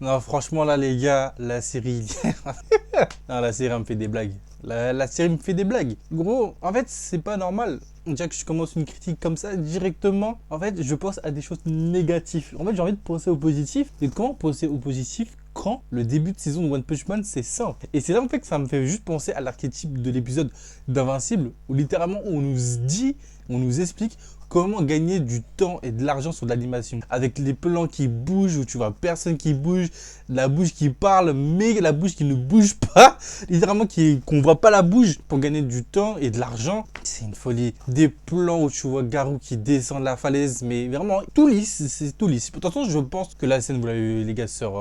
Non, franchement, là, les gars, la série... non, la série, elle me fait des blagues. La série me fait des blagues. Gros, en fait, c'est pas normal. Déjà que je commence une critique comme ça, directement, en fait, je pense à des choses négatives. En fait, j'ai envie de penser au positif. Et comment penser au positif quand le début de saison de One Punch Man, c'est ça. Et c'est là, en fait, que ça me fait juste penser à l'archétype de l'épisode d'Invincible, où littéralement, on nous dit, on nous explique comment gagner du temps et de l'argent sur de l'animation. Avec les plans qui bougent, où tu vois personne qui bouge, la bouche qui parle, mais la bouche qui ne bouge pas. Littéralement, qu'on voit pas la bouche pour gagner du temps et de l'argent. C'est une folie. Des plans où tu vois Garou qui descend de la falaise, mais vraiment tout lisse, c'est tout lisse. Pourtant, je pense que la scène, vous l'avez vu les gars sur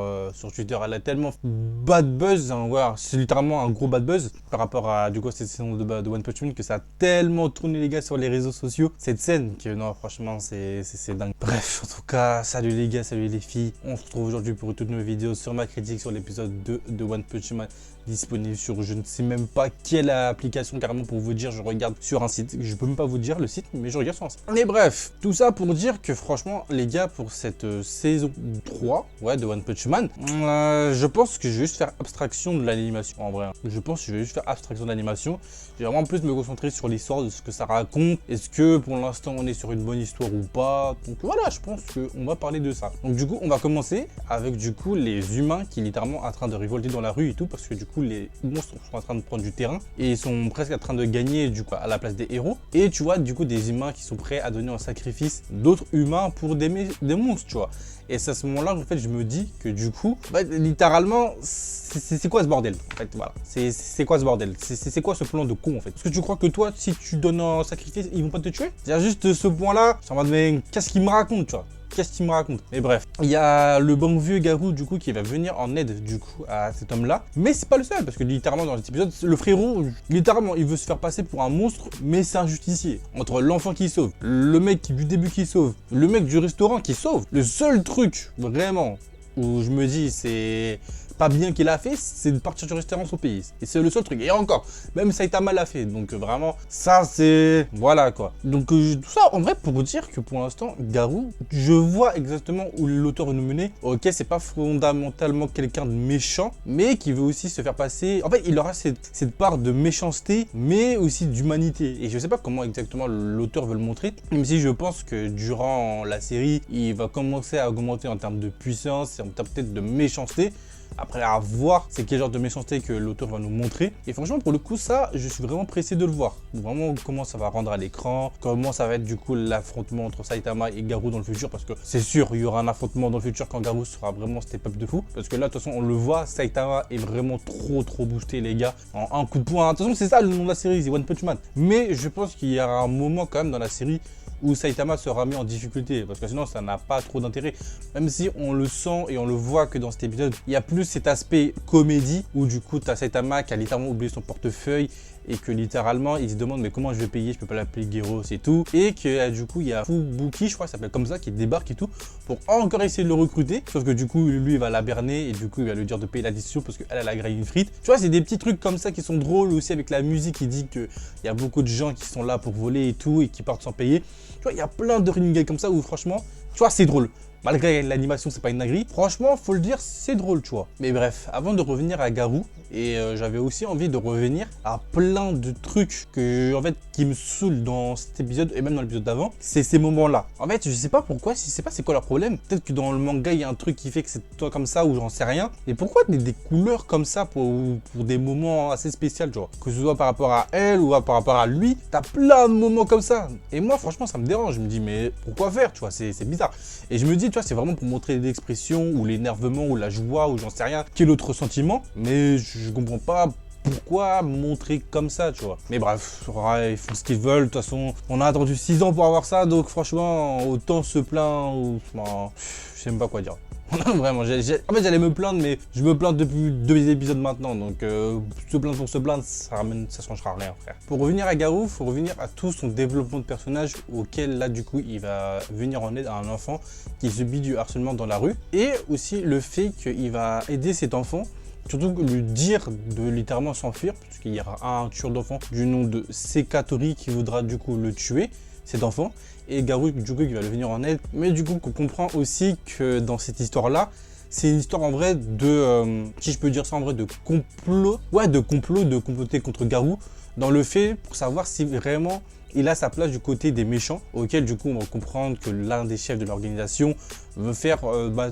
Twitter, elle a tellement bad buzz, hein, ouais, c'est littéralement un gros bad buzz par rapport à du coup cette saison de One Punch Man que ça a tellement tourné les gars sur les réseaux sociaux. Cette scène que non, franchement, c'est dingue. Bref, en tout cas, salut les gars, salut les filles. On se retrouve aujourd'hui pour toutes nos vidéos sur ma critique sur l'épisode 2 de One Punch Man, disponible sur je ne sais même pas quelle application carrément pour vous dire, je regarde sur un site, je peux même pas vous dire le site, mais je regarde sur un site. Mais bref, tout ça pour dire que franchement les gars, pour cette saison 3 ouais, de One Punch Man, je pense que je vais juste faire abstraction de l'animation en vrai. Je pense que je vais juste faire abstraction de l'animation. Je vais vraiment plus me concentrer sur l'histoire de ce que ça raconte. Est-ce que pour l'instant on est sur une bonne histoire ou pas? Donc voilà, je pense qu'on va parler de ça. Donc du coup, on va commencer avec du coup les humains qui littéralement en train de révolter dans la rue et tout, parce que du coup les monstres sont en train de prendre du terrain et ils sont presque en train de gagner du coup à la place des héros. Et tu vois du coup des humains qui sont prêts à donner en sacrifice d'autres humains pour des monstres, tu vois. Et c'est à ce moment-là en fait je me dis que du coup, bah, littéralement, c'est quoi ce bordel en fait, voilà. C'est quoi ce bordel? C'est quoi ce plan de con en fait? Est-ce que tu crois que toi, si tu donnes un sacrifice, ils vont pas te tuer? C'est juste ce point-là, ça va devenir qu'est-ce qu'il me raconte, tu vois? Qu'est-ce qu'il me raconte? Mais bref, il y a le bon vieux Garou du coup qui va venir en aide du coup à cet homme-là. Mais c'est pas le seul parce que littéralement dans cet épisode, le frérot, littéralement, il veut se faire passer pour un monstre, mais c'est un justicier. Entre l'enfant qui sauve, le mec du début qui sauve, le mec du restaurant qui sauve. Le seul truc vraiment où je me dis c'est pas bien qu'il a fait, c'est de partir du restaurant au pays. Et c'est le seul truc. Et encore, même Saitama l'a fait. Donc vraiment, ça c'est... Voilà quoi. Donc tout ça, en vrai, pour vous dire que pour l'instant, Garou, je vois exactement où l'auteur veut nous mener. Ok, c'est pas fondamentalement quelqu'un de méchant, mais qui veut aussi se faire passer... En fait, il aura cette part de méchanceté, mais aussi d'humanité. Et je sais pas comment exactement l'auteur veut le montrer, même si je pense que durant la série, il va commencer à augmenter en termes de puissance et en termes peut-être de méchanceté. Après, à voir c'est quel genre de méchanceté que l'auteur va nous montrer. Et franchement, pour le coup, ça, je suis vraiment pressé de le voir. Vraiment, comment ça va rendre à l'écran, comment ça va être du coup l'affrontement entre Saitama et Garou dans le futur. Parce que c'est sûr, il y aura un affrontement dans le futur quand Garou sera vraiment step up de fou. Parce que là, de toute façon, on le voit, Saitama est vraiment trop boosté, les gars. En un coup de poing. De toute façon, c'est ça le nom de la série, c'est One Punch Man. Mais je pense qu'il y aura un moment quand même dans la série où Saitama sera mis en difficulté, parce que sinon ça n'a pas trop d'intérêt. Même si on le sent et on le voit que dans cet épisode, il y a plus cet aspect comédie, où du coup tu as Saitama qui a littéralement oublié son portefeuille, et que littéralement il se demande mais comment je vais payer, je peux pas l'appeler Gero, c'est tout. Et que du coup il y a Fubuki, je crois que ça s'appelle comme ça, qui débarque et tout, pour encore essayer de le recruter. Sauf que du coup lui il va la berner, et du coup il va lui dire de payer l'addition parce qu'elle a graillé une frite. Tu vois, c'est des petits trucs comme ça qui sont drôles aussi, avec la musique qui dit qu'il y a beaucoup de gens qui sont là pour voler et tout, et qui partent sans payer. Tu vois, il y a plein de running gags comme ça où franchement, tu vois, c'est drôle. Malgré l'animation, c'est pas une dinguerie. Franchement, faut le dire, c'est drôle, tu vois. Mais bref, avant de revenir à Garou, et j'avais aussi envie de revenir à plein de trucs en fait, qui me saoulent dans cet épisode, et même dans l'épisode d'avant, c'est ces moments-là. En fait, je sais pas pourquoi, je sais pas c'est quoi leur problème. Peut-être que dans le manga, il y a un truc qui fait que c'est toi comme ça, ou j'en sais rien. Mais pourquoi des couleurs comme ça pour des moments assez spéciaux, tu vois? Que ce soit par rapport à elle ou par rapport à lui, t'as plein de moments comme ça. Et moi, franchement, ça me dérange. Je me dis, mais pourquoi faire, tu vois? C'est bizarre. Et je me dis, tu vois, c'est vraiment pour montrer l'expression ou l'énervement ou la joie ou j'en sais rien, quel autre sentiment, mais je comprends pas pourquoi montrer comme ça, tu vois. Mais bref, ils font ce qu'ils veulent, de toute façon, on a attendu 6 ans pour avoir ça, donc franchement, autant se plaindre, ou... je sais même pas quoi dire. Vraiment, en fait j'allais me plaindre, mais je me plains depuis 2 épisodes maintenant, donc se plaindre pour se plaindre, ça changera rien, frère. Pour revenir à Garou, il faut revenir à tout son développement de personnage, auquel là du coup il va venir en aide à un enfant qui subit du harcèlement dans la rue, et aussi le fait qu'il va aider cet enfant. Surtout lui dire de littéralement s'enfuir, parce qu'il y aura un tueur d'enfant du nom de Sekatori qui voudra du coup le tuer. cet enfant. Et Garou, du coup, qui va le venir en aide. Mais du coup, on comprend aussi que dans cette histoire-là, c'est une histoire en vrai de, si je peux dire ça en vrai, de complot. Ouais, de comploter contre Garou. Dans le fait, pour savoir si vraiment il a sa place du côté des méchants, auquel du coup on va comprendre que l'un des chefs de l'organisation veut faire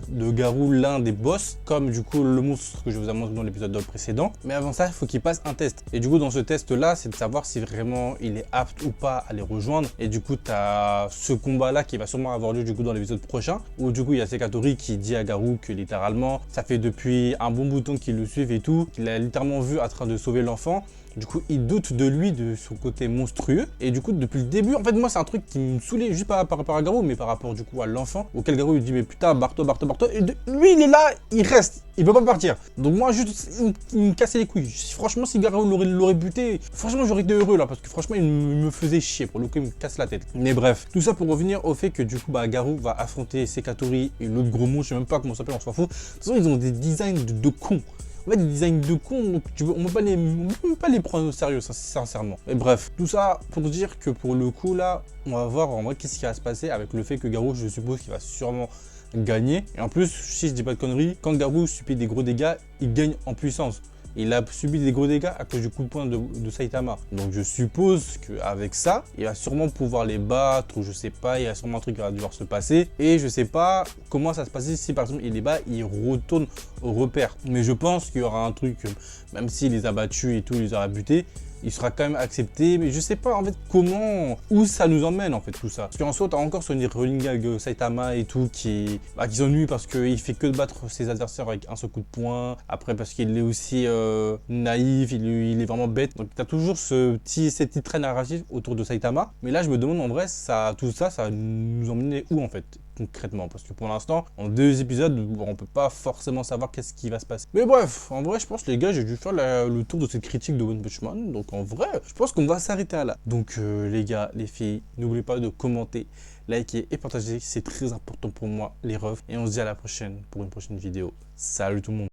de Garou l'un des boss, comme du coup le monstre que je vous ai montré dans l'épisode précédent. Mais avant ça, il faut qu'il passe un test. Et du coup dans ce test-là, c'est de savoir si vraiment il est apte ou pas à les rejoindre. Et du coup, tu as ce combat-là qui va sûrement avoir lieu du coup dans l'épisode prochain, où du coup il y a Sekatori qui dit à Garou que littéralement, ça fait depuis un bon bout de temps qu'il le suit et tout, qu'il a littéralement vu en train de sauver l'enfant. Du coup, il doute de lui, de son côté monstrueux. Et du coup, depuis le début, en fait, moi, c'est un truc qui me saoulait, juste pas par rapport à Garou, mais par rapport du coup à l'enfant, auquel Garou il dit, mais putain, barre-toi. Et lui, il est là, il reste, il veut pas partir. Donc moi, juste, il me cassait les couilles. Franchement, si Garou l'aurait buté, franchement, j'aurais été heureux là, parce que franchement, il me faisait chier. Pour le coup, il me casse la tête. Mais bref, tout ça pour revenir au fait que du coup, Garou va affronter Sekatori et l'autre gros monstre, je sais même pas comment ça s'appelle, on s'en fout. De toute façon, ils ont des designs de cons. En fait, des designs de cons, donc on ne peut pas les prendre au sérieux, sincèrement. Et bref, tout ça pour dire que pour le coup, là, on va voir en vrai qu'est-ce qui va se passer avec le fait que Garou, je suppose qu'il va sûrement gagner. Et en plus, si je dis pas de conneries, quand Garou subit des gros dégâts, il gagne en puissance. Il a subi des gros dégâts à cause du coup de poing de Saitama. Donc je suppose qu'avec ça, il va sûrement pouvoir les battre, ou je sais pas, il y a sûrement un truc qui va devoir se passer. Et je sais pas comment ça se passe si par exemple il les bat, il retourne au repère. Mais je pense qu'il y aura un truc, même s'il les a battus et tout, il les aura butés, il sera quand même accepté, mais je sais pas en fait comment, où ça nous emmène en fait tout ça. Parce qu'en soi, t'as encore ce running gag Saitama et tout qui s'ennuie parce qu'il fait que de battre ses adversaires avec un seul coup de poing. Après parce qu'il est aussi naïf, il est vraiment bête. Donc t'as toujours cette petite traîne narrative autour de Saitama. Mais là je me demande en vrai, tout ça va nous emmener où en fait concrètement, parce que pour l'instant, en 2 épisodes, on peut pas forcément savoir qu'est-ce qui va se passer. Mais bref, en vrai, je pense les gars, j'ai dû faire le tour de cette critique de One Punch Man, donc en vrai, je pense qu'on va s'arrêter là. Donc les gars, les filles, n'oubliez pas de commenter, liker et partager, c'est très important pour moi, les refs, et on se dit à la prochaine pour une prochaine vidéo. Salut tout le monde.